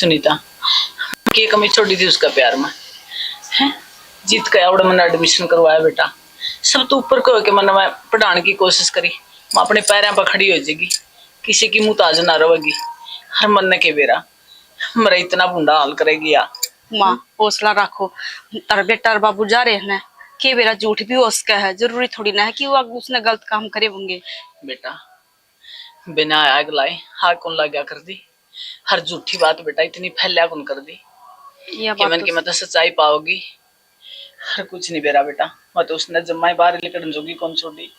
सुनीता की कमी छोड़ी थी उसका प्यार में है। जीत गया उड़ा मैंने एडमिशन करवाया बेटा। सब तो ऊपर को के मन में पढ़ाने की कोशिश करी। मैं अपने पैरों पर खड़ी हो जाएगी, किसी की मुताज ना रहेगी। हर मन ने के बेरा मेरा इतना बुंडा हाल करेगी या। माँ हौसला रखो, तार बेटा और बाबू जा रहे हैं के बेरा झूठ भी हो सका है, जरूरी थोड़ी ना है कि वो उसने गलत काम करे होंगे। बेटा बिना आग लाए हाथ कौन लग गया कर दी। हर झूठी बात बेटा इतनी फैलिया कौन कर दी कि मन की मतलब सच्चाई पाओगी। हर कुछ नहीं बेरा बेटा, मैं तो उसने जम्माई बाहर लेकर जोगी कौन छोड़ी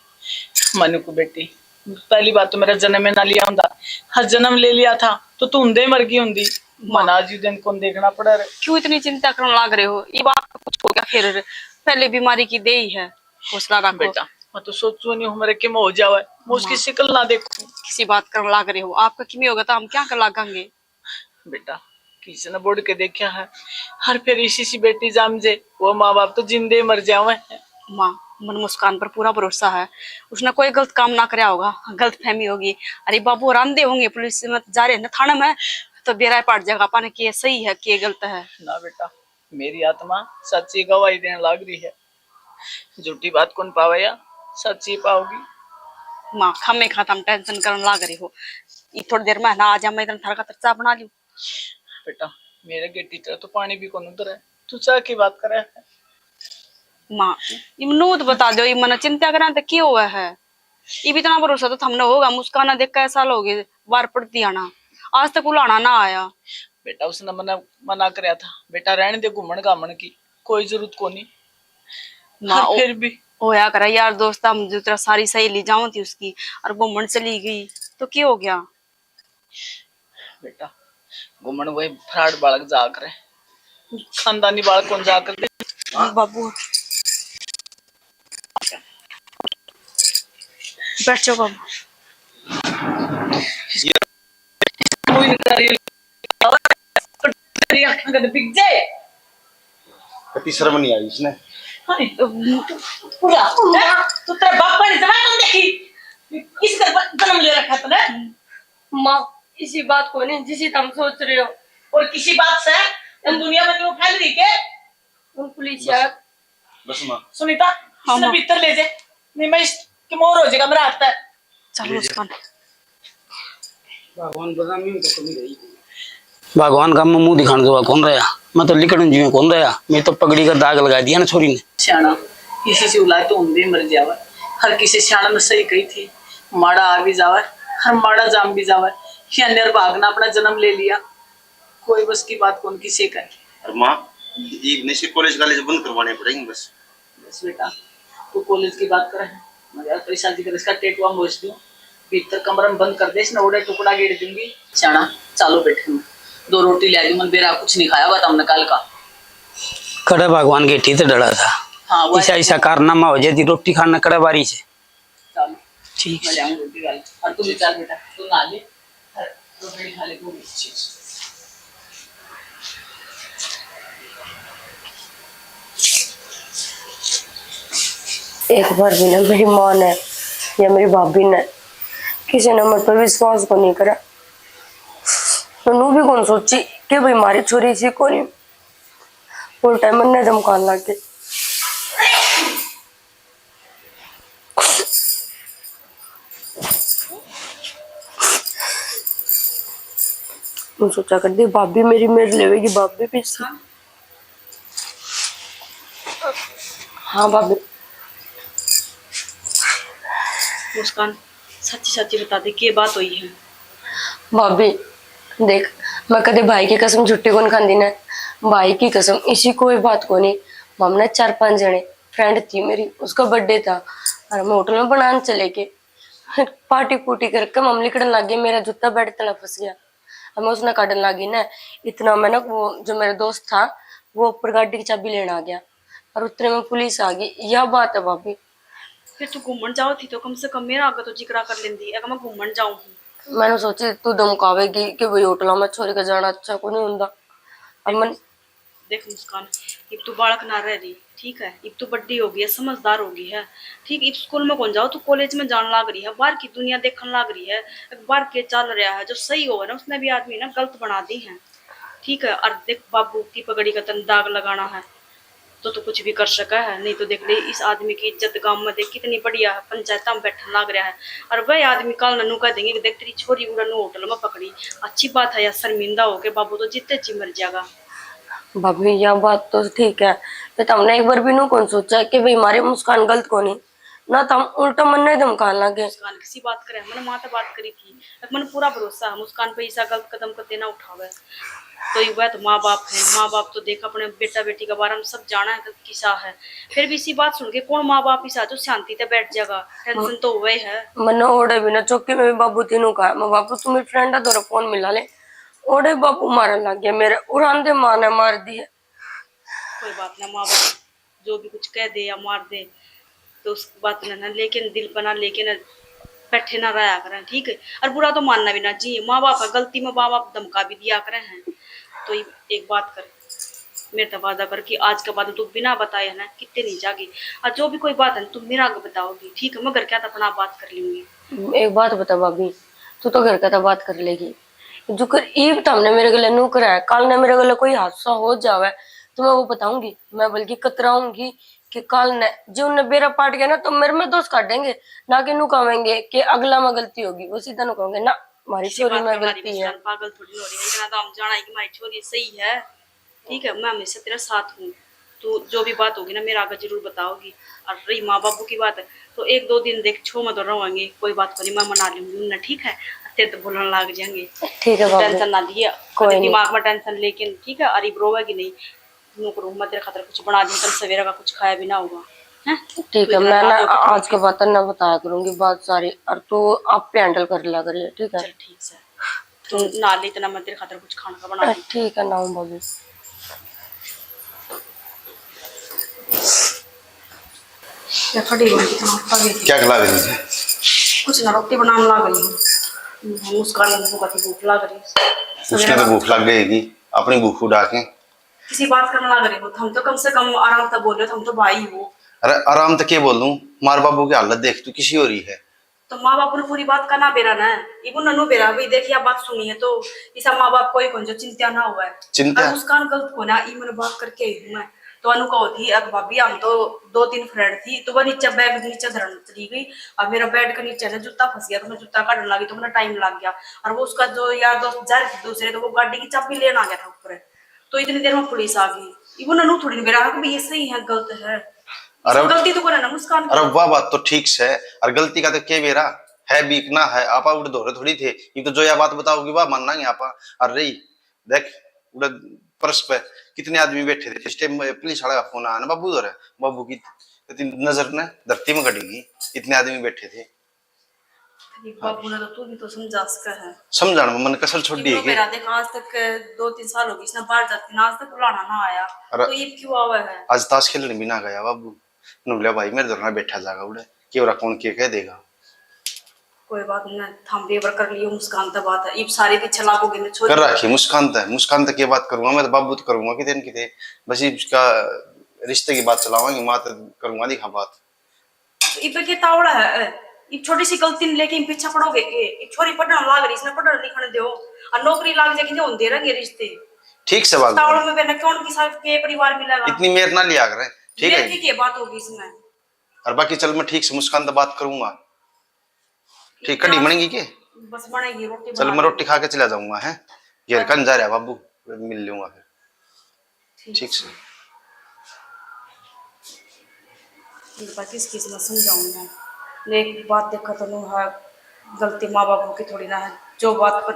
मनु को बेटी। पहली बात तो मेरा जन्म में ना लिया होता, हर जन्म ले लिया था तो तू उन्दे मर गई होंगी। मन आज दिन कौन देखना पड़ा रहे। क्यों इतनी चिंता करने लग रहे हो, ये बात कुछ हो गया फिर, पहले बीमारी की दे ही है। हौसला रखो बेटा, मैं तो सोचू नहीं हूँ मेरे के में हो जावे, मैं उसकी शिकल ना देखूं। किसी बात करने लग रहे हो, आपका किमी होगा तो हम क्या कर लागेंगे। बेटा किसी ने बोल के देखा है, हर फिर इसी सी बेटी जाम जे वो माँ बाप तो जिंदे मर जावे। माँ मन मुस्कान पर पूरा भरोसा है, उसने कोई गलत काम ना कराया होगा, गलत फहमी होगी। अरे बाबू रांदे होंगे पुलिस में जा रहे हैं ना थाना में, तो बेरा पड़ जाएगा पाने की सही है कि गलत है ना। बेटा मेरी आत्मा सच्ची गवाही देने लग रही है, झूठी बात कौन पावे या सच्ची पाओगी। माँ खमे खाता हम टेंशन करने लग रही हो, थोड़ी देर में ना आ जा, मैं इधर थारा का चाय बना लूं। बेटा मेरे गेटी तरह तो पानी भी कौन उधर है, तू चाह की बात करे है। माँ नूत बता दो, मन चिंता करा तो क्या हुआ है। ये भी इतना भरोसा तो हमने होगा, मुस्काना देख कैसा साल हो गए बार पड़ती आना, आज तक उलाना ना आया। बेटा उसने मना कराया था बेटा रहने दे घूमन घामन की, कोई जरूरत को नहीं। माँ फिर भी होया करा यार दोस्त, हम जो तेरा सारी सहेली जाऊं थी उसकी और घूमन चली गई तो क्या हो गया। बेटा घूमन वही फ्राड बालक जा करे, खानदानी बालक कौन जा कर। बाबू बैठ जाओ बाबू। कति शर्म नहीं आई इसने। पूरा तो तेरा बाप का जमा कौन देखी, इसका जन्म ले रखा था ना। माँ इसी बात को नहीं जिसी तुम सोच रहे हो, और किसी बात से इन दुनिया में क्यों फैल रही के। उन पुलिस यार बस माँ सुनीता इसने भीतर ले जाए, नहीं मैं इसके मोर हो जाएगा मेरा हाथ है। चलो मुस्कान भगवान बदामी में तो कमी रही, भगवान का मुंह दिखाने दो कौन रहा, मैं तो लिखने जी कौन रहा, मैं तो पगड़ी का दाग लगा दिया ना छोरी ने। सियाना किसी से उलाए तो उन्दे मर जावे, हर किसी सियाना में सही कही थी, माड़ा आ भी जावे हर माड़ा जाम भी जावे। या निर्भाग ने अपना जन्म ले लिया, कोई बस की बात कौन किसी का। और माँ ये नशे कॉलेज बंद करवाने पड़ेंगे बस। बस बेटा तू कॉलेज की बात करे, मैं यार पैसा दिखा इसका टेटुआ मोच दूं, भीतर कमरा में बंद कर दे, इसने उड़े टुकड़ा गेड़ दूंगी। सियाना चालो बैठे में दो रोटी ले दूं, मन बेरा कुछ नहीं खाया बता हमने कल का। कड़े भगवान के टीते डरा था। हाँ ऐसा ऐसा कारनामा हो जाती रोटी खाना कड़े बारी से। चलो ठीक मैं जाऊं रोटी खा ले, और तू भी चल बेटा, तू नहा ले रोटी खा ले तू भी। एक बार भी ना मेरी माँ ने या मेरी भाभी ने किसी ने मुझ पर विश्वास को नहीं करा, तो भी कौन सोची कि भाई मारी छोरी सी को नहीं उल्टा मन ने धमकान लग गए। सोचा कर दी भाभी मेरी मेरे लेवेगी, भाभी पीछे। हाँ भाभी। मुस्कान सच्ची सच्ची बता दे क्या बात हुई है। भाभी देख मैं कदे भाई की कसम छुट्टी कौन खाती ने, भाई की कसम इसी कोई बात को नहीं। हमने 4-5 जने फ्रेंड थी मेरी, उसका बर्थडे था और हम होटल में बनाने चले गए, पार्टी पुटी करके हम निकलने लग गए, मेरा जूता बेड तला फंस गया, हमें उसने काटने लगी ना। इतना मैं ना वो जो मेरा दोस्त था वो ऊपर गाड़ी की चाबी लेने आ गया और उतने में पुलिस आ गई। यह बात है भाभी। फिर तू घूमन जाओ थी तो कम से कम मेरा आगे तो जिक्र कर लेंदी, अगर मैं घूमन जाऊं। मैंने सोची तू धमकावेगी कि भाई होटलों में छोरी का जाना अच्छा को नहीं होता। अब मन देख मुस्कान अब तू बालक ना रह रही, ठीक है, अब तू बड़ी हो गई है, समझदार हो गई है, ठीक। अब स्कूल में कौन जाओ तू कॉलेज में जान लग रही है, बाहर की दुनिया देखने लग रही है, बाहर के चल रहा है जो सही हो ना उसने भी आदमी ना गलत बना दी है, ठीक है। और देख बाबू की पगड़ी का तन दाग लगाना है तो कुछ भी कर सका है, नहीं तो देख ले इस आदमी की इज्जत गांव में देख कितनी बढ़िया है, पंचायत में बैठने लग रहा है। और वह आदमी कल ननू कह देंगे कि देख तेरी छोरी उड़ा होटल में पकड़ी, अच्छी बात है यार, शर्मिंदा हो के बाबू तो जितने जी मर जाएगा। भाभी यह बात तो ठीक है, पर हमने एक बार भी नु कौन सोचा कि भाई हमारी मुस्कान गलत कौन है ना, तो हम उल्टा मन नहीं धमकाने लगे। मुस्कान किसी बात करे, मैंने माँ तो बात करी थी, मैंने पूरा भरोसा है मुस्कान पे ऐसा गलत कदम कर देना उठावे तो ये वह तो माँ बाप है, माँ बाप तो देख अपने बेटा बेटी के बारे में सब जाना है किसा है, फिर भी इसी बात सुन के कौन माँ बाप इस जो शांति से बैठ जाएगा, टेंशन तो हुआ ही है। मैंने ओढ़े भी ना चौकी में भी बाबू तीनों का मैं बाबू तुम्हें फ्रेंड है तो फोन मिला ले, ओढ़े बाबू मारने लग गया मेरे, उड़ान दे माँ ने मार दिए। कोई बात ना, माँ बाप जो भी कुछ कह दे या मार दे तो उस बात ना, लेकिन दिल बना लेकिन बैठे ना रहा करें, ठीक है। और बुरा तो मानना भी ना चाहिए, माँ बाप है, गलती में माँ बाप धमका भी दिया करें हैं तो एक बात कर, मेरे तो वादा कर कि आज के बाद तू बिना बताए है ना कितने नहीं जागी, और जो भी कोई बात है तुम मेरा आगे बताओगी, ठीक है। मैं घर क्या था अपना बात कर लूंगी। एक बात बता भाभी, तू तो घर का तो बात कर लेगी, जो कर ईब तो हमने मेरे गले नू करा है, कल ने मेरे गले कोई हादसा हो जावे तो मैं वो बताऊंगी, मैं बल्कि कतराऊंगी कि कल ने जो उन्हें बेरा पाट गया ना तो मेरे में दोष काटेंगे, ना कि नु कहेंगे कि अगला में गलती होगी, वो सीधा नु कहेंगे ना हमारी छोरी में गलती है। पागल थोड़ी हो रही है, इतना तो हम जाना है कि हमारी छोरी सही है, ठीक है। मैं हमेशा तेरा साथ हूँ, तो जो भी बात होगी ना मेरा आगे जरूर बताओगी। और रही माँ बाबू की बात है तो एक दो दिन देख छो मत रहेंगे, कोई बात नहीं, मैं मना लूंगी उन्हें, ठीक है। तेरे तो बोलने लग जाएंगे, ठीक है बाबू, टेंशन ना लिए, कोई दिमाग में टेंशन लेकिन, ठीक है। अरे रोवेगी नहीं, नौकरों मैं तेरे खातर कुछ बना दूँ, कल सवेरे का कुछ खाया भी ना होगा, हैं? ठीक है। मैं ना आज के बाद ना बताया करूंगी बात सारी, और तू आप पे हैंडल कर लिया करिए, ठीक है। चल ठीक है, तो ना ले इतना मैं तेरे खातर कुछ खाने का बना दूँ। ठीक है ना बाबू। क्या खड़ी हो गई इतना गई थी? क्या खिला रही थी? कुछ ना रोटी बनाने लग गई हूँ, मुस्कान को कति भूख लग रही, उसने तो भूख लग गई अपनी भूख उड़ा के किसी बात करने लग रही हो, हम तो कम से कम आराम से बोल रहे हो, हम तो भाई हो। अरे आराम तक क्या बोल दूं, मार बाबू की हालत देख तू किसी हो रही है। तो माँ बाप ने पूरी बात का ना बेरा ना, इबो ननु बेरा भाई देखिए बात सुनी है तो इसा माँ बाप कोई कौन जो चिंता ना हुआ है, चिंता मुस्कान गलत को ना ई मैंने बात करके आई हूँ मैं, तो अनु कहो थी अब भाभी हम तो दो तीन फ्रेंड थी, तो वह नीचे बैग नीचे धरन चली गई, और मेरा बेड के नीचे से जूता फंस गया तो मैं जूता काटने लगी तो मेरा टाइम लग गया, और वो उसका जो यार दोस्त जा रहे थे दूसरे तो वो गाड़ी की चाबी लेने आ गया था ऊपर, तो इतनी देर में पुलिस आ गई, इबो ननु थोड़ी बेरा कि ये सही है गलत है, गलती तो करे ना मुस्कान। अरे वह बात तो ठीक से, और गलती का तो क्या बेरा है, बीकना है आपा उड़ धोरे थोड़ी थे, ये तो जो यह बात बताओगी वह मानना ही आपा। और रही देख उड़ पर्स पे कितने आदमी बैठे थे, इस टाइम पुलिस वाला का फोन आया ना बाबू धोरे, बाबू की नजर ने धरती में गड़ेगी, इतने आदमी बैठे थे। बाबू ने तो तू भी तो समझा सका है, समझाने में मन कसर छोड़ दी है मेरा देख आज तक 2-3 साल हो गए इसने बाहर जाते ना, आज तक बुलाना ना आया, तो ये क्यों आवा है? आज ताश खेलने भी ना गया बाबू, नुबले भाई मेरे दरना बैठा जागा उड़े क्यों कौन के कह देगा। कोई बात नहीं, थम बेवर कर लियो, मुस्कान तो बात है, इब सारे पीछे लागोगे ने छोड़ कर रखी मुस्कान तक की बात करूंगा मैं तो बाबू तो करूंगा कितने बस इसका रिश्ते की बात चलाऊंगी, माँ तो करूंगा दिखा बात। इब के तावड़ा है, इब छोटी सी गलती लेके पीछे पड़ोगे के, इब छोरी पढ़ने लाग रही इसने पढ़ने लिखने दो, और नौकरी लाग जाके जो दे रहेंगे रिश्ते, ठीक से बात तावड़ में बेना कौन की साथ के परिवार मिलेगा, इतनी मेहनत ना लिया करें, ठीक है। मेरी की बात होगी इसमें, और बाकी चल मैं ठीक से मुस्कान तो बात करूंगा, ठीक कड़ी बनेगी के बस बनेगी रोटी, चल मैं रोटी खा के चला जाऊंगा है, घेर कन जा रहा बाबू मिल लूंगा फिर ठीक से। किस किस में समझाऊंगा, एक बात देखा तो नहीं है, गलती माँ बापों की थोड़ी ना है, जो बात पर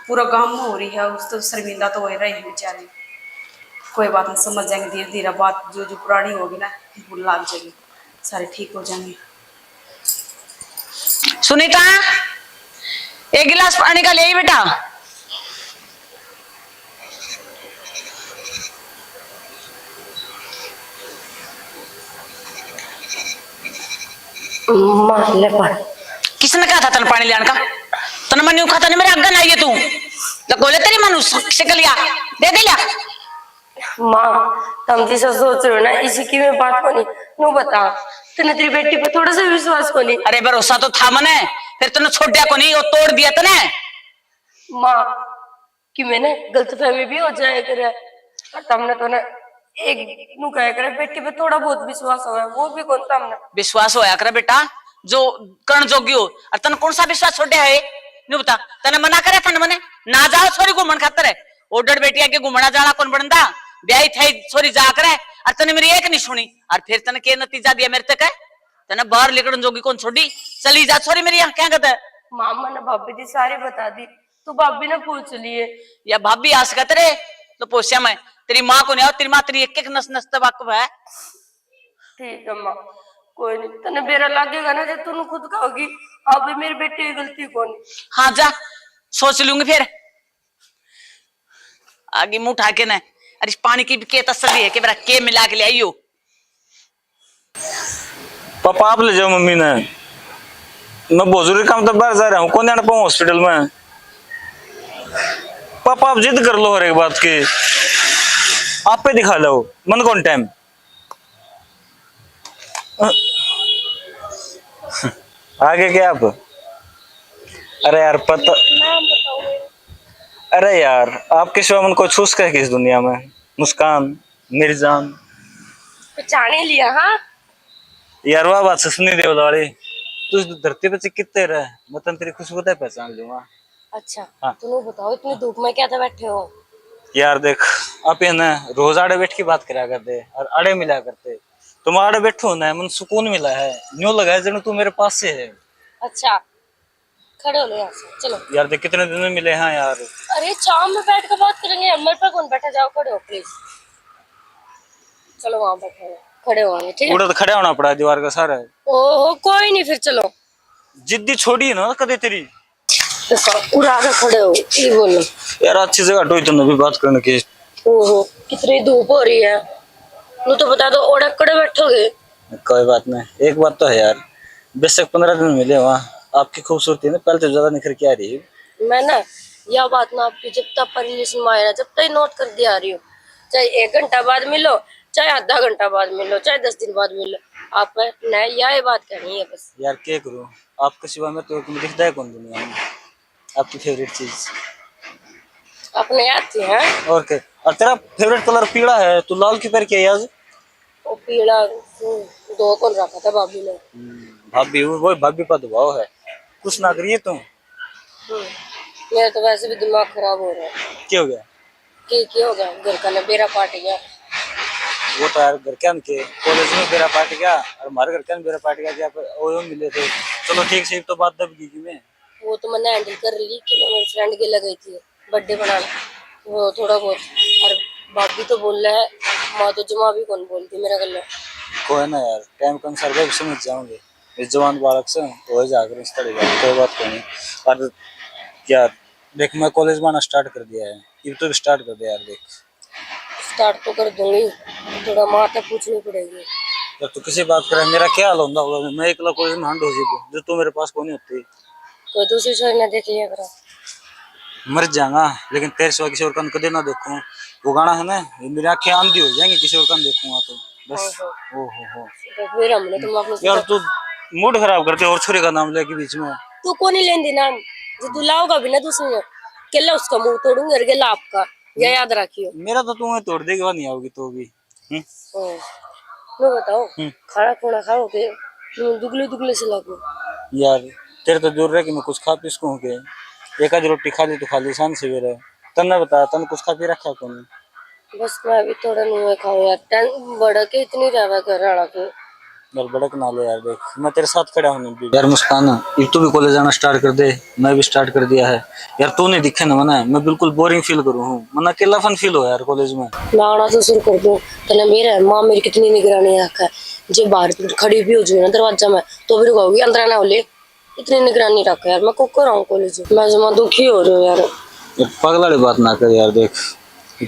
पूरा गांव में हो रही है उस तो शर्मिंदा तो हो रही है बेचारे, कोई बात नहीं समझ जाएंगे धीरे धीरे, बात जो जो पुरानी होगी ना भूल लग जाएगी, सारे ठीक हो जाएंगे। सुनीता एक गिलास पानी का ले बेटा। ले पढ़, किसने कहा था तन पानी लेने का? तन मन यूं खाता नहीं, मेरे अग्गन आई है तू तो बोले तेरी मनु शिकल लिया दे दे लिया। माँ तुम जिसे सोच रहे हो ना इसी की मैं बात को नहीं नू बता, तूने तेरी बेटी पर थोड़ा सा विश्वास को नहीं। अरे भरोसा तो था मने, फिर तूने छोड़ दिया को नहीं, वो तोड़ दिया तने। माँ कि मैंने गलतफहमी भी हो जाए करे और तुमने तो ना एक नु कह करे बेटी पे थोड़ा बहुत विश्वास हो वो भी कौन तुमने विश्वास होया करे बेटा जो कर्ण जोगी हो और तन कौन सा विश्वास छोड़े है नु बता तने मना करे था मने ना जाओ छोरी घूमन खातर ओडर बेटी आगे घूमना जाना कौन बनता ब्याही थे छोरी जा करे और तने मेरी एक नहीं सुनी और फिर तने के नतीजा दिया मेरे तक है तने बाहर निकलने जोगी कौन छोड़ी चली जा छोरी मेरी यहाँ क्या कहता है मामा ने भाभी जी सारी बता दी तू भाभी ने पूछ लिए या भाभी आस कहते रे तो पोस्या मैं तेरी माँ को नहीं आओ तेरी माँ तेरी एक एक नस नस वाकफ है ठीक है माँ कोई नहीं तने बेरा लगेगा ना जब तू खुद कहोगी अब मेरी बेटी की गलती कौन हाँ जा सोच लूंगी फिर आगे मुंह उठा के ना अरे इस पानी की भी के तसल्ली है कि मेरा के मिला के ले आइयो पापा आप ले जाओ मम्मी ने मैं बहुत जरूरी काम तो बाहर जा रहा हूँ कौन जाना पाऊँ हॉस्पिटल में पापा आप जिद कर लो हर एक बात की आप पे दिखा लो मन कौन टाइम आगे क्या आप अरे यार पता अरे यार आपके सिवा मन को छूस कर किस दुनिया में मुस्कान मेरी जान पहचान ही लिया हाँ यार वाह बात सुनी देवला वाली तू इस धरती पे कितने रहे मैं तन तेरी खुशबू तो पहचान लूंगा अच्छा हाँ। तुम बताओ इतनी धूप में क्या बैठे हो यार देख आप ये ना रोज आड़े बैठ की बात करा करते और आड़े मिला करते तुम आड़े बैठो ना मन सुकून मिला है न्यू लगा है जरूर तू मेरे पास से है अच्छा खड़े हो लो यहाँ से चलो यार देख कितने दिन में मिले हैं यार अरे शाम में बैठ कर बात करेंगे मेरे पर कौन बैठा जाओ खड़े हो प्लीज चलो वहां बैठे हो खड़े हो आगे ठीक है पूरा तो खड़ा होना पड़ा दीवार का सारा ओहो कोई नहीं फिर चलो जिद्दी छोड़ी है ना कदे तेरी उड़ा के खड़े हो ये बोलो यार अच्छी जगह हटो इतना भी बात करने की ओहो कितनी धूप हो रही है नु तो बता दो ओढ़क कड़े बैठोगे कोई बात नहीं एक बात तो है यार बेशक 15 दिन मिले वहाँ आपकी खूबसूरती ना पहले तो ज्यादा निखर के आ रही है मैं ना यह बात ना आपकी जब तक परमिशन में आया जब तक नोट कर दिया रही हूँ चाहे 1 घंटा बाद मिलो चाहे आधा घंटा बाद मिलो चाहे 10 दिन बाद मिलो आप नया यह बात करनी है बस यार क्या करूँ आपके सिवा में तो दिखता है कौन दुनिया में आपकी फेवरेट चीज अपने याद थी हैं और क्या और तेरा फेवरेट कलर पीला है तू लाल की पैर किया आज वो पीला 2 कौन रखा था भाभी ने भाभी वो भाभी का दबाव है कुछ ना करिए तुम मेरा तो वैसे भी दिमाग खराब हो रहा है क्या हो गया क्या हो गया घर का ना बेरा पाट गया वो तो यार घर के के कॉलेज में मेरा पार्ट गया और हमारे घर के मेरा पार्ट गया क्या वो मिले थे चलो ठीक से तो बात दब गई मैं वो तो मैंने हैंडल कर ली कि मैं मेरी फ्रेंड के लगाई थी बर्थडे बनाना वो थोड़ा बहुत और भाभी तो बोल रहा है माँ तो जमा भी कौन बोलती मेरा गला कोई ना यार टाइम के अनुसार भी समझ जाओगे इस जवान बालक से तो जाकर इस तरह कोई बात नहीं और यार देख मैं कॉलेज में आना स्टार्ट कर दिया है ये तो स्टार्ट कर दिया यार देख स्टार्ट तो कर दूंगी थोड़ा माँ तक पूछनी पड़ेगी जब तू किसी बात करे मेरा क्या हाल होगा मैं एकला कॉलेज में हंड हो जाऊँ जो तू मेरे पास कौन होती कोई दूसरी शहर ने देख लिया करा मर जाऊंगा लेकिन तेरे सिवा किसी और का कदे ना देखूं वो गाना है ना मेरी आंखें आंधी हो जाएंगी किसी और का देखूंगा तो बस ओ हो तो फिर हमने तुम अपने यार तू मूड खराब करते और छोरे का नाम लेके बीच में तू कौन ही लेंदी नाम जो तू लाओगा भी ना दूसरी ने केला उसका मुंह तोड़ूंगी और केला आपका यह याद रखियो मेरा तो तुम्हें तोड़ देगी वह नहीं आओगी तो भी मैं बताओ खाना खुना खाओगे दुगले दुगले से लगो यार तेरे तो दूर रह कि मैं कुछ खा पी सकूं के एक आध रोटी खा ली तो खा ली शान सवेरे तन्ने बता तन कुछ खा पी रखा कौन बस मैं भी थोड़ा नहीं खाऊं यार टेंशन बढ़ के इतनी रहवा घर आड़ा के यार बड़क ना ले यार देख मैं तेरे साथ खड़ा हूँ यार मुस्कान ये तू भी कॉलेज जाना स्टार्ट कर दे मैं भी स्टार्ट कर दिया है यार तू नहीं दिखे ना मना मैं बिल्कुल बोरिंग फील करूँ हूँ मना अकेलापन फील हो यार कॉलेज में मैं आना तो शुरू कर दूं तने मेरा माँ मेरी कितनी निगरानी रखा है जब बाहर खड़ी भी हो जाए ना दरवाजा में तो भी रुकाओगी अंदर ना होले इतनी निगरानी रखा यार मैं को कर रहा हूँ कॉलेज मैं जमा दुखी हो रही हूँ यार पगलाड़ी बात ना कर यार देख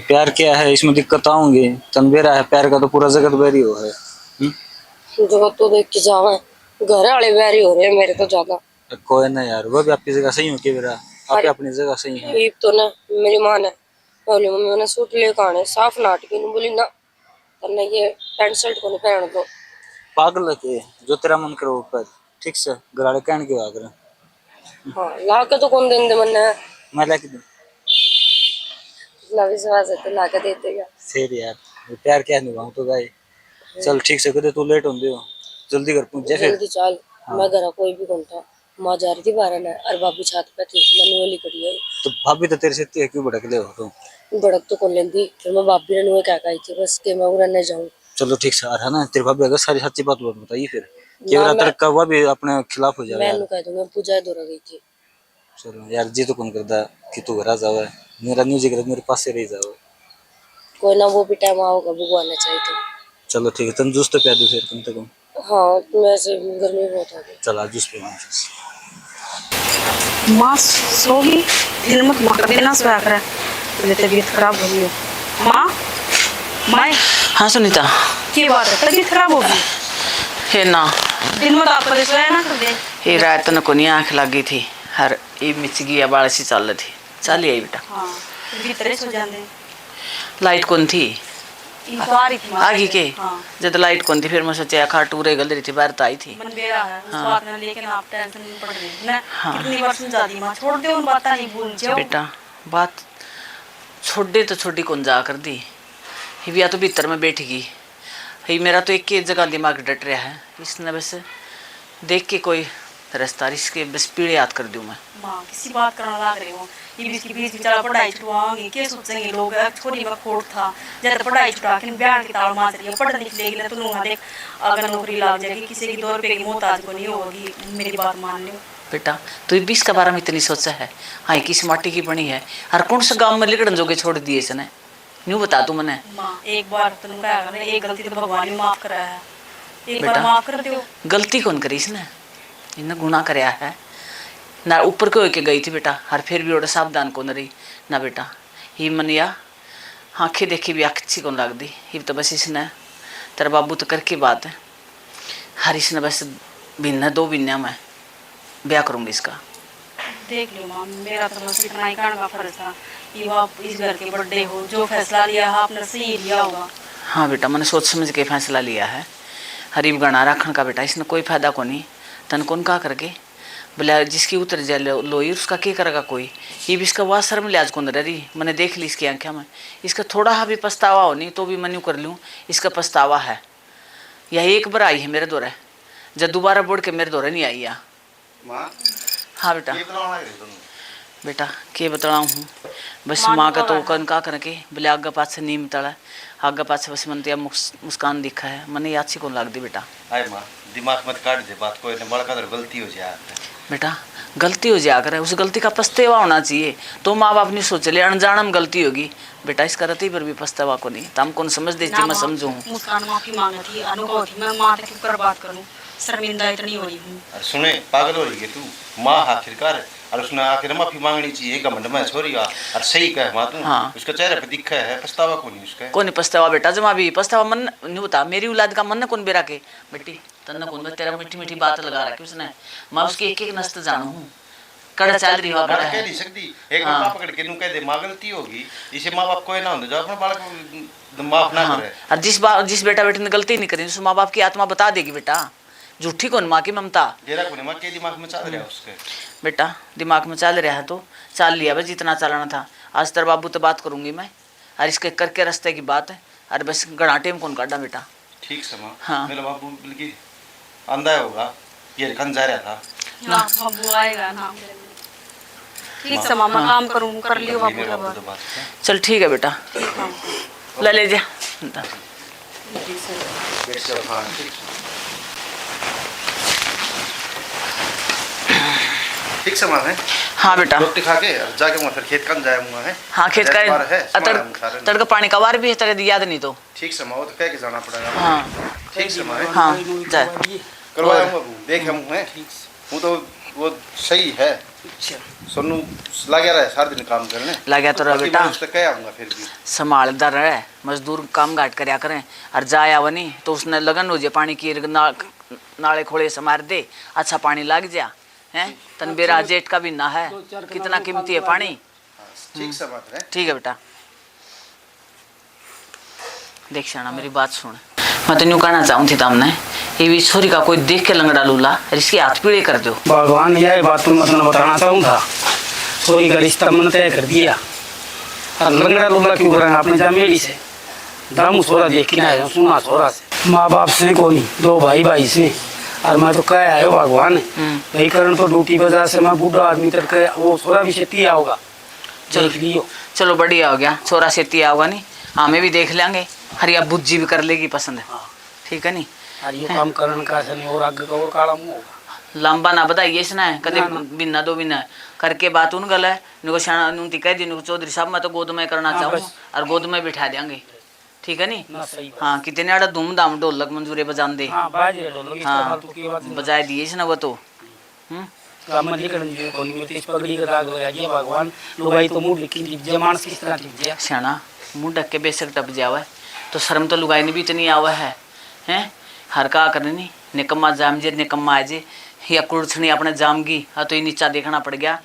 प्यार क्या है इसमें दिक्कत आऊंगी तन बेरा है प्यार का तो पूरा जगत बेरी हो है जगत तो देख के जावा घर वाले बैरी हो रहे हैं मेरे तो ज्यादा कोई ना यार वो भी आपकी जगह सही हो कि मेरा आप अपनी जगह सही है ईब तो ना मेरी माँ ने बोली मम्मी मैंने सूट लेकर आने साफ नाटकी ने बोली ना तन्ने ये पैंट शर्ट को नहीं पहन दो पागल के जो तेरा मन करे ऊपर ठीक से गराड़े कहन के आकर हाँ ला के तो कौन देंगे मन्ने मैं लेके दूं ना विश्वास है तो ला के दे देगा। फिर यार वो प्यार क्या निभाऊं तो भाई। चल ठीक से कदे तू लेट होंदे हो, जल्दी कर पहुंच जा फिर। जल्दी चल। मैं घर कोई भी कौन था, माँ जा रही थी बाहर ना, और भाभी छत पे थी, मैंने वाली करी है। तो भाभी तो तेरे से क्यों भड़क ले हो तुम? भड़क तो कर लेंदी, फिर मैं भाभी ने क्या कही थी बस के मैं उड़ने जाऊं। चलो ठीक से है ना, तेरे भाभी अगर सारी सच्ची बात बताइए फिर ना, केवल मैं- तरक का हुआ भी अपने खिलाफ हो जाएगा मैं यार। कह दूंगा पूजा दौरा गई थी। चलो यार जी तो कौन करता कि तू घर आ जावे, मेरा न्यूज जिक्र मेरे पास से रह जाओ। कोई ना, वो भी टाइम आओगा, वो आना चाहिए था। चलो ठीक है, तुम जूस तो पिया दो फिर कम से कम। हाँ, वैसे गर्मी बहुत आ गई। चल आज जूस पिया। माँ सोगी, दिन मत माँ कभी ना सोया करे, मेरी तबीयत खराब हो गई। माँ, माँ हाँ सुनीता, की बात है, तबीयत खराब होगी? हे ना दिन में तो आप कभी सोया ना कर दे। ये रात न को नहीं आँख लग गई थी, हर ये मिच गई बाल सी चल रही थी, चल आई बेटा। हाँ, भीतर सो जाते। लाइट कौन थी? ये तो आ रही थी माँ। आगी के हाँ। जब लाइट कौन थी फिर मैं सोचा खा टूरे गल रही थी, बाहर तो आई थी। मन बेरा है उस बात में, लेकिन आप टेंशन नहीं पड़ रही ना। कितनी बार समझा दी माँ, छोड़ दे उन बातें, नहीं भूल जाओ। बेटा बात छोड़ दे तो छोड़ी कौन जा कर दी, हिविया तो भीतर में बैठ गई। ही मेरा तो एक ही जगह दिमाग डट रहा है, इसने बस देख के कोई रास्ता इसके बस पीड़े याद कर दूँ मैं। माँ किसी बात करना लाग रही हूँ, ये बीच के बीच बेचारा पढ़ाई छुड़वाओगे, क्या सोचेंगे लोग, छोरी में खोट था, जब पढ़ाई छुड़ा के ब्याह की ताल मार रही है, पढ़ लिख लेगी ना तो लूँगा देख, अगर नौकरी लग जाएगी, किसी की 2 रुपए की मोहताज को नहीं होगी, मेरी बात मान लो। बेटा तू 20 के बारे में इतनी सोचा है? हाँ किस माटी की बनी है, और कौन सा गांव में लिकड़न जोगे छोड़ दिए इसने, यूँ बता तू मने। माँ एक बार तुम क्या करना, एक गलती तो भगवान ने माफ कराया है, एक बार बेटा, माफ कर दो। गलती कौन करी इसने, इन्हें गुनाह कराया है ना, ऊपर को के गई थी बेटा, हर फिर भी ओड़ा सावधान कौन रही ना बेटा। ही मनिया आँखें देखी भी अच्छी कौन लग दी, ही तो बस इसने तेरा बाबू तो करके बात है, हर इसने बस भिन्न 2 महीने में ब्याह करूँगी इसका। देख लो माँ, मेरा तो बस इतना ही कहने का फर्ज था कि आप इस घर के बड़े हो, जो फैसला लिया है आपने सही लिया होगा। हाँ बेटा मैंने सोच समझ के फैसला लिया है, हरीब गणा रखने का बेटा, इसने कोई फायदा को नहीं, तन कौन का करके बोला जिसकी उतर जाए लोई उसका क्या करेगा कोई, ये भी इसका वाह शर्म लिहाज कौन रही, मैंने देख ली इसकी आंखें में, इसका थोड़ा हाँ भी पछतावा हो नहीं तो भी मैं यूँ कर लूँ, इसका पछतावा है। यह एक बार आई है मेरे दौरे, जब दोबारा बोल के मेरे दौरे नहीं आई है। हाँ बेटा बेटा के बताऊँ हूँ बस माँ का तो कन का करके बोले आगे पास से नीम तड़ा, आगे पास से बस मन तो मुस्कान दिखा है, मैंने याद से कौन लग दी बेटा। आए माँ दिमाग मत काट दे बात, कोई ने बड़का गलती हो जाए बेटा गलती हो जाया करे, उस गलती का पछतावा होना चाहिए, तो माँ बाप नहीं सोच ले अनजान में गलती होगी बेटा, इस करती पर भी पछतावा को नहीं, तो हम कौन समझ देती मैं समझू। मुस्कान माफी मांगी थी, अनुभव थी, मैं माँ तक कर बात करूँ, शर्मिंदा इतनी हो रही हूँ। सुने पागल हो रही है तू, माँ आखिरकार और उसने आखिर माफी मांगनी चाहिए, घमंड में छोरी और सही कहे माँ तू। हाँ। उसका चेहरे पे दिखा है पछतावा को नहीं उसका। कौन पछतावा बेटा, जमा भी पछतावा मन नहीं होता, मेरी औलाद का मन कौन बेरा के बेटी तन्ना कौन तेरा मीठी मीठी बात लगा रखी उसने, मैं उसकी एक एक नस्त जानू हूँ, कड़ा चल रही हुआ कह नहीं सकती एक बार पकड़ के नू कह दे माँ गलती होगी, इसे माँ बाप कोई ना हो जो अपने बालक माफ ना करे। और जिस बेटा बेटी ने गलती नहीं करी उस माँ बाप की आत्मा बता देगी बेटा, झूठी कौन माँ की ममता। जेरा को माँ के दिमाग में चल रहा है उसके, बेटा दिमाग में चल रहा है तो चल लिया बस, जितना चलाना था। आज तेरे बाबू तो बात करूंगी मैं, और इसके करके रास्ते की बात है, अरे बस गड़ाटे में कौन काटा बेटा। ठीक से माँ। हाँ। मेरा बाबू बल्कि अंधा होगा, ये खन जा रहा था हाँ, बाबू आएगा ना। ठीक से मामा काम करूँ, कर लियो बाबू मेरा का बाबू बात। तो बात है। चल ठीक है बेटा, ले जा। ठीक से माँ है। हाँ बेटा रोटी खा के और जाके मैं फिर खेत कन जाऊंगा है। हाँ खेत का तड़का पानी का वार भी है तेरे याद नहीं तो। ठीक से माँ वो तो कह के जाना पड़ेगा। हाँ ठीक से माँ हाँ जा करवाया हूँ देखे हूँ है वो तो वो सही है। सोनू लगे रहे सारा दिन काम करने लगा तो रहा बेटा, उससे कह आऊंगा फिर भी संभालदार रहे, मजदूर काम घाट करया करें, और जाया वो नहीं तो उसने लगन हो जाए पानी की नाले खोले से मार दे, अच्छा पानी लग जा है, तन बेरा जेठ का भी ना है, कितना कीमती है पानी। ठीक से बात है। ठीक है बेटा, देख शाना मेरी बात सुन, मैं तो यूँ कहना चाहूँ थी तमने ये भी छोरी का कोई देख के लंगड़ा लूला इसके हाथ पीड़े कर दो। भगवान यह बात तुम मतलब बताना चाहूँ था, छोरी का रिश्ता मन तय कर दिया, और लंगड़ा लुगड़ा क्यों करेंगे अपने जमेड़ी से दामू छोरा देख के आया सुना छोरा से माँ बाप से कोई दो भाई भाई से और मैं तो कह आयो भगवान भाई करण तो ड्यूटी वजह से मैं बूढ़ा आदमी तक वो छोरा भी खेती होगा चलो देख लियो चलो बढ़िया हो गया, छोरा सेती आओगा नहीं, हमें भी देख लेंगे, हरिया बुज्जी भी कर लेगी पसंद है, ठीक है नहीं। और ये काम करण का से नहीं और आगे का और काला मुंह होगा लंबा ना बताइए इसने कदे बिना दो बिना करके बात उन गल है नुको शाना नुती कह दी नुको चौधरी साहब मैं तो गोद में करना हाँ, चाहूँ बस। और गोद में बिठा देंगे, ठीक है नहीं। ना सही बात। हाँ कितने आड़ा धूमधाम ढोलक मंजूरे बजान दे, हाँ बाजे ढोलक इस हाँ फालतू की बात नहीं। बजाए दिए इसने वो तो काम में लिखण जी कोनी में तेज पगड़ी का दाग लगा दिया भगवान लुगाई तो मुंह लिखी दी जमान किस तरह लिख दिया सियाना मुंह ढक के बेशक टप जावा है तो शर्म तो लुगाई ने भी इतनी आवा है हैं हर का करनी निकम्मा जाम जे निकम्मा आ जे या कुड़छनी अपने जाम की हाँ तो ये नीचा देखना पड़ गया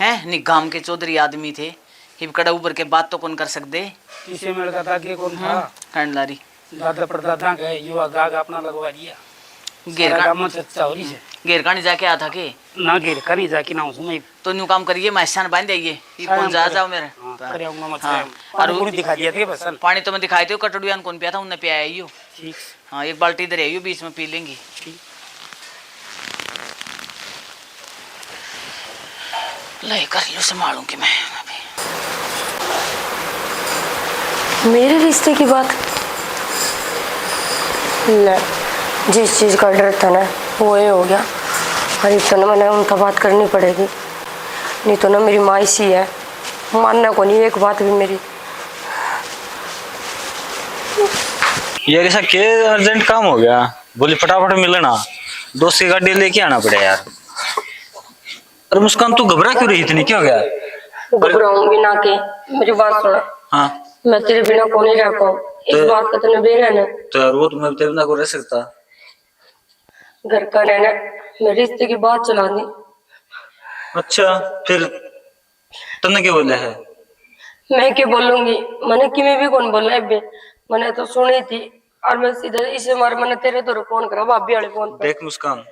है निगाम के चौधरी आदमी थे हिब कड़ा ऊपर के बात तो कौन कर सकते किसे मेरे का दागे कौन था कंडलारी दादा परदादा का युवा दाग अपना लगवा दिया घेर का काम सच्चा हो रही है घेर का नहीं जाके आ था के ना घेर कर ही जाके ना उसमें तो न्यू काम करिए मैसान बांध जाइए ये कौन जा जाओ मेरे करे आऊंगा मत हाँ, और पूरी दिखा दिया थे बस पानी तो मैं दिखाई दे कटोरियान कौन पिया था उनने पिया है यो ठीक हाँ एक बाल्टी इधर है यो बीच में पी लेंगी ले कर लो संभालूंगी मैं मेरे रिश्ते की बात ले जिस चीज का डर था ना वो ये हो गया और तो ना मैंने उनका बात करनी पड़ेगी नहीं तो ना मेरी माँ इसी है मानना को नहीं एक बात भी मेरी यार ऐसा क्या अर्जेंट काम हो गया, बोली फटाफट मिलना, दोस्त की गाड़ी लेके आना पड़े यार। अरे मुस्कान तू घबरा क्यों रही इतनी, क्या हो गया? घबराऊंगी ना के मेरी बात सुना। हाँ मैं तेरे बिना कौन नहीं रह पाऊँ इस बात का तूने बेर है ना। तो यार वो तो मैं तेरे बिना को रह सकता। घर का रहना मेरे रिश्ते की बात चला दी। अच्छा फिर तन्ने क्या बोला है? मैं क्या बोलूंगी मैंने कि मैं भी कौन बोला है बे मैंने तो सुनी थी और मैं सीधा इसे मार मैंने तेरे तो फोन करा भाभी वाले फोन पे। देख मुस्कान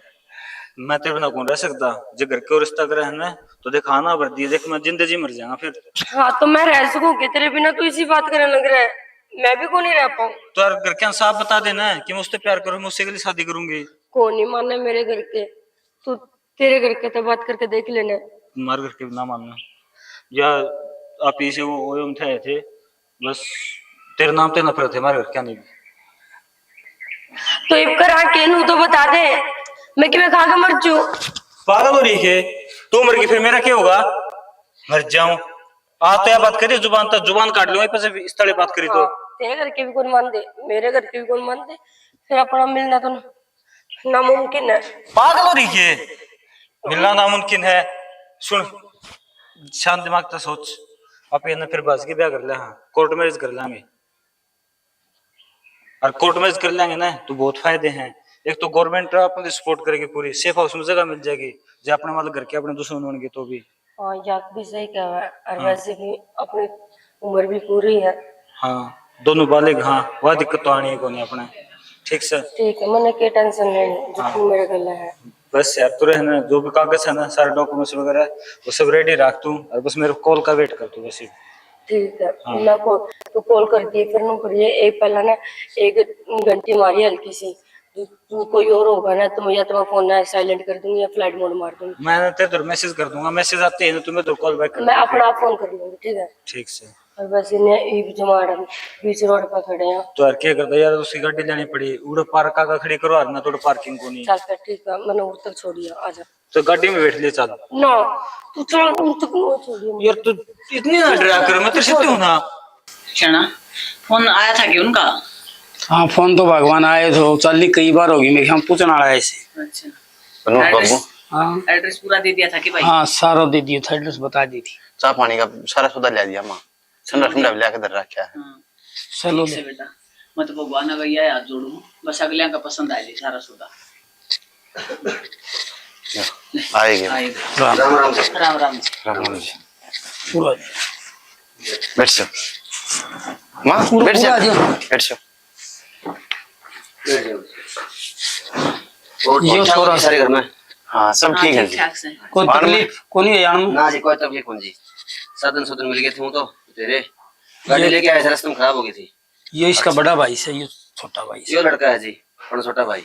मैं तेरे बिना कौन रह सकता, जो घर के रिश्ता करे है ना तो देख खाना भर दिया, देख मैं जिंदगी मर जाऊंगा फिर। हाँ तो मैं रह सकूंगी तेरे बिना तू इसी बात करने लग रहा है मैं भी कौन नहीं रह पाऊँ। तो यार घर के साफ बता देना कि मैं उससे प्यार करूँ, मैं उससे के लिए शादी करूंगी। कौन नहीं मानना मेरे घर के तू तेरे घर के तो बात करके देख लेना। तुम्हारे घर के भी ना मानना या आप इसे वो थे बस तेरे नाम पे नफरत है हमारे घर क्या नहीं। तो एक करा के नू तो बता दे मैं कि मैं खा के मर जाऊं। पागल हो रही है तू, मर गई फिर मेरा क्या होगा? मर जाऊं तो या बात करिए जुबान तक जुबान काट लो इस तरह बात करी तो। तेरे घर के भी कौन मान दे मेरे घर के भी कौन मान दे फिर अपना मिलना तो नामुमकिन है। पागल हो रही है, मिलना नामुमकिन है। सुन शांत दिमाग से सोच, आप ये फिर बस की ब्याह कर ले, हाँ कोर्ट मैरिज कर लेंगे और कोर्ट मैरिज कर लेंगे ना तो बहुत फायदे हैं। एक तो गवर्नमेंट अपने सपोर्ट करेगी, पूरी सेफ हाउस में जगह मिल जाएगी जो अपने मतलब घर के अपने दुश्मन होंगे तो भी। हाँ याद भी सही कहा है और वैसे भी अपनी उम्र भी पूरी है। हाँ दोनों बालिग, हाँ वह दिक्कत तो आनी है कोनी अपने। ठीक सर ठीक है मैंने क्या टेंशन लेनी जो तू मेरे गला है। बस यार तू रहना, जो भी कागज है ना सारे डॉक्यूमेंट्स वगैरह वो सब रेडी रख तू और बस मेरे कॉल का वेट कर तू बस। ठीक है मैं तू कॉल कर दिए फिर नू करिए एक पहला ना एक घंटी मारी हल्की सी तू कोई और होगा ना तो या तो मैं फोन ना साइलेंट कर दूंगी या फ्लाइट मोड मार दूंगी। मैं तेरे मैसेज कर दूंगा, मैसेज आते हैं तुम्हें तो कॉल बैक कर मैं अपना आप फोन कर लूंगी ठीक है। ठीक से। और बस इन्हें ईब जमाड़ बीच रोड पर खड़े हैं। तो यार क्या करता यार, उसकी गाड़ी लेनी पड़ी उड़ पार्क का खड़ी करो और ना थोड़ा पार्किंग को नहीं। चल फिर ठीक है मैंने उड़ तक छोड़िया आजा। तो गाड़ी में बैठ ले चल ना तू चल उड़ तक छोड़िए यार, तू इतनी ना डरा कर, मैं तेरे से हूं ना। क्षणा फोन आया था कि उनका? हाँ फोन तो भगवान आए तो चल कई बार होगी मेरे हम पूछना आया ऐसे। अच्छा बाबू हाँ एड्रेस पूरा दे दिया था कि भाई? हाँ सारा दे दिया था एड्रेस बता दी थी। चाह पानी का सारा सौदा ले दिया माँ, ठंडा ठंडा ले के रखा है। हाँ, चलो ठीक से बेटा मैं तो भगवान अगैया हाथ जोड़ू बस अगले का पसंद आ जाए सारा सौदा आएगा। आएगा। राम राम जी। राम राम जी। राम राम जी। पूरा बैठ जाओ माँ, पूरा बैठ पूरा जाओ दिया। बैठ जाओ। यो छोरा सारे घर में हाँ सब ठीक है जी। ठीक ठाक से कोई तकलीफ को नहीं है यार ना जी कोई तकलीफ कौन जी, साधन सुधन मिल गए थे वो तो तेरे गाड़ी लेके आया था, रास्ते में खराब हो गई थी। ये इसका बड़ा भाई से, ये छोटा भाई से। यो लड़का है जी, अपना छोटा भाई,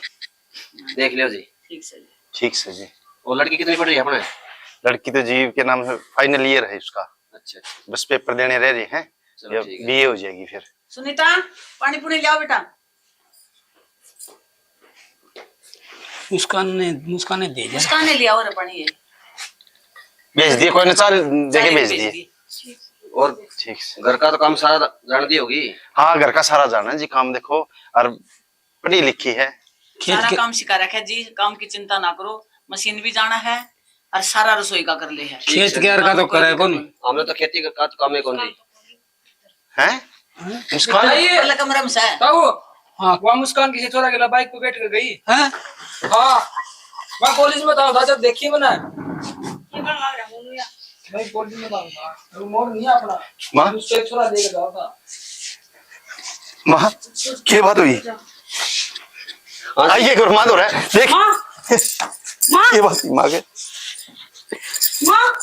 देख लियो जी। ठीक से जी। ठीक से जी। वो लड़की कितनी पढ़ रही है अपने? लड़की तो जी के नाम है, फाइनल ईयर है उसका, अच्छा अच्छा, बस पेपर देने रह रहे हैं, चलो ठीक है। बीए हो जाएगी फिर। सुनीता पानी पुनी ले आओ बेटा। मुस्कान ने दे दिया। मुस्कान ने लिया और पानी ये भेज दिए, कोई ना, चार जगह भेज भेज दिए। दी। और ठीक से। घर का तो काम सारा जान दी होगी। हाँ, घर का सारा जाना है जी, काम देखो, और पढ़ी लिखी है। खेत सारा के काम सिखा रखा है जी, काम की चिंता ना करो, मशीन भी जाना है और सारा रसोई का कर ले है। खेत के का तो करे कौन? हमने तो खेती का तो काम है कौन दी। हैं? मुस्कान वाला कमरा में से है। हाँ, वहाँ मुस्कान किसी छोरा के बाइक पे बैठ कर गई। हैं? हाँ, वहाँ कॉलेज में था जब देखी मैंने। भाई कॉलेज में था, मोर नहीं है अपना। माँ? उससे एक छोरा देख रहा था। माँ, क्या बात हुई? आइए गुरमान हो रहा है, देख। माँ ये बात हुई माँ के। माँ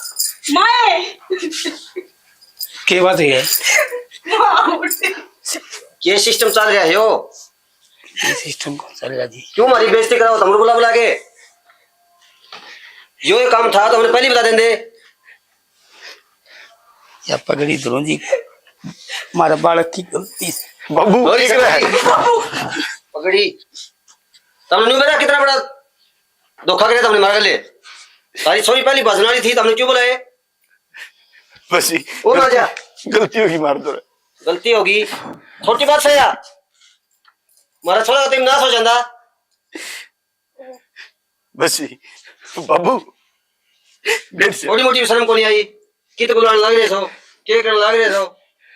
माँ क्या बात है? ये सिस्टम चल रहा है यो, ये सिस्टम को चलेगा जी। क्यों हमारी बेइज्जती कराओ? तुम बुला बुला के जो ये काम था तो हमने पहले ही बता देंगे। या पगड़ी धरो जी, हमारे बालक की गलती से। बाबू देख रहा है। पकड़ी तुमने नहीं बताया कितना बड़ा धोखा करे तुमने हमारे लिए। सारी सोई पहली बजनारी थी, तुमने क्यों बुलाए? बस ही वो ना जा, गलती होगी, मार दो। गलती होगी, छोटी बात से यार, मारा छोड़ा तो नाश हो जाता। बस ही बाबू, डेढ़ से छोटी मोटी शर्म को नहीं आई, कित बुलाने लग रहे सो, के करने लग रहे सो।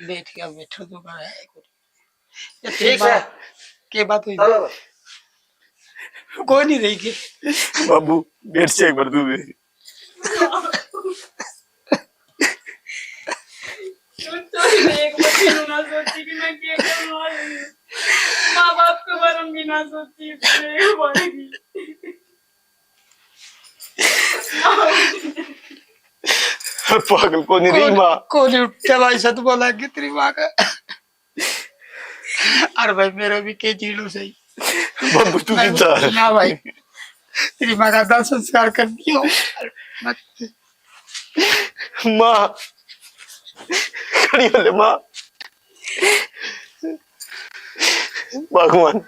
बैठ गया, बैठो तो कर है। ठीक है, क्या बात हुई? चलो कोई नहीं रही के। बाबू, डेढ़ से एक बार दूध दे। एक बच्चे ना सोची कि मैं क्या करने वाली हूँ। माँ बाप के बारे में भी ना सोची पागल को नहीं रही माँ। कौन उठा भाई सत बोला कि तेरी माँ का? अरे भाई मेरा भी के जीलो सही। बाबू तू भी जा। ना भाई, तेरी माँ का दाह संस्कार कर दियो। माँ खड़ी हो ले माँ। भगवान,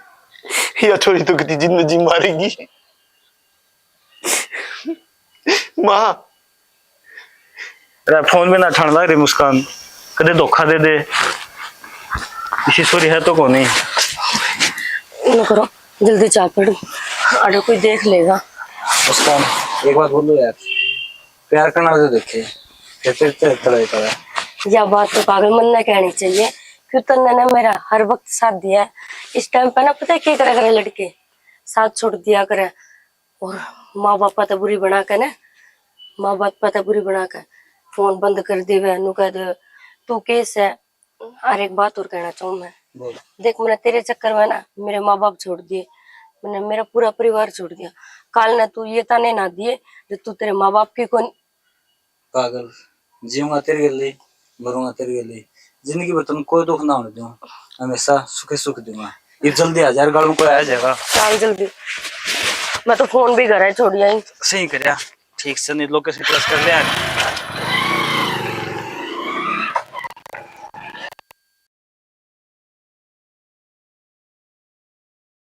यह छोरी तो कितनी जिंदगी मारेगी। माँ फोन में ना ठाण लग रही मुस्कान, कदे धोखा दे दे, इसी सोरी है तो कौन नहीं। न करो, जल्दी चाय पड़ो, अरे कोई देख लेगा। मुस्कान एक बात बोलो यार, प्यार करना तो देखे फिर तेरे यह बात तो पागल मन ने कहनी चाहिए, क्यों तन्ने ने मेरा हर वक्त साथ दिया है। इस टाइम पे ना पता है क्या करा करे, लड़के साथ छोड़ दिया करे, और माँ बाप पता बुरी बना कर ना, माँ बाप पता बुरी बना कर फोन बंद कर दे, नु कह दे तू केस है। और एक बात और कहना चाहूँ मैं, देख मैंने तेरे चक्कर में ना मेरे माँ बाप छोड़ दिए, मैंने मेरा पूरा परिवार छोड़ दिया। काल ना तू ये ताने ना दिए जो तू तेरे माँ बाप की कौन। पागल, जीऊंगा तेरे गले, मरूंगा तेरे गले, जिंदगी भर तुम कोई दुख ना होने दूं, हमेशा सुखे सुख दूंगा। ये जल्दी आ जाए, गाड़ू कोई आ जाएगा। चल जल्दी, मैं तो फोन भी घर है छोड़ आई। सही कर ठीक से नहीं लोकेशन क्रॉस कर लिया।